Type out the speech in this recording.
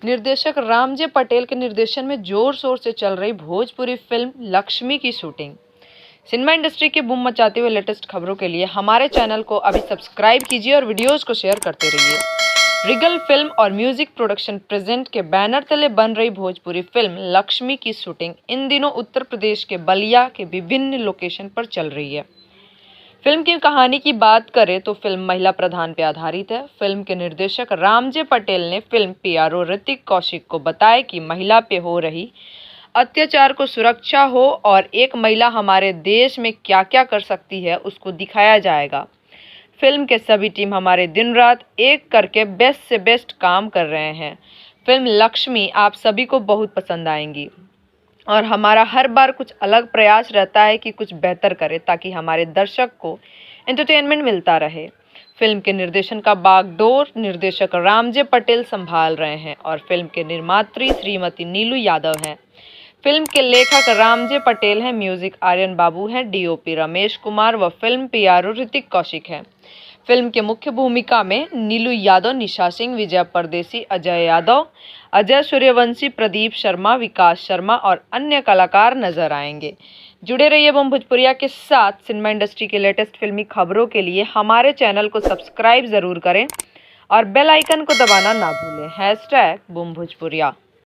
निर्देशक रामजे पटेल के निर्देशन में जोर शोर से चल रही भोजपुरी फिल्म लक्ष्मी की शूटिंग। सिनेमा इंडस्ट्री की बूम मचाते हुए लेटेस्ट खबरों के लिए हमारे चैनल को अभी सब्सक्राइब कीजिए और वीडियोस को शेयर करते रहिए। रिगल फिल्म और म्यूजिक प्रोडक्शन प्रेजेंट के बैनर तले बन रही भोजपुरी फिल्म लक्ष्मी की शूटिंग इन दिनों उत्तर प्रदेश के बलिया के विभिन्न लोकेशन पर चल रही है। फिल्म की कहानी की बात करें तो फिल्म महिला प्रधान पर आधारित है। फिल्म के निर्देशक रामजे पटेल ने फिल्म पीआरओ ऋतिक कौशिक को बताया कि महिला पे हो रही अत्याचार को सुरक्षा हो और एक महिला हमारे देश में क्या क्या कर सकती है उसको दिखाया जाएगा। फिल्म के सभी टीम हमारे दिन रात एक करके बेस्ट से बेस्ट काम कर रहे हैं। फिल्म लक्ष्मी आप सभी को बहुत पसंद आएंगी और हमारा हर बार कुछ अलग प्रयास रहता है कि कुछ बेहतर करें ताकि हमारे दर्शक को एंटरटेनमेंट मिलता रहे। फिल्म के निर्देशन का बागडोर निर्देशक रामजे पटेल संभाल रहे हैं और फिल्म के निर्मात्री श्रीमती नीलू यादव हैं। फिल्म के लेखक रामजे पटेल हैं, म्यूजिक आर्यन बाबू हैं, डीओपी रमेश कुमार व फिल्म पीआरओ ऋतिक कौशिक हैं। फिल्म के मुख्य भूमिका में नीलू यादव, निशा सिंह, विजय परदेसी, अजय यादव, अजय सूर्यवंशी, प्रदीप शर्मा, विकास शर्मा और अन्य कलाकार नजर आएंगे। जुड़े रहिए बूम भोजपुरिया के साथ। सिनेमा इंडस्ट्री के लेटेस्ट फिल्मी खबरों के लिए हमारे चैनल को सब्सक्राइब जरूर करें और बेल आइकन को दबाना ना भूलें। #बूम भोजपुरिया।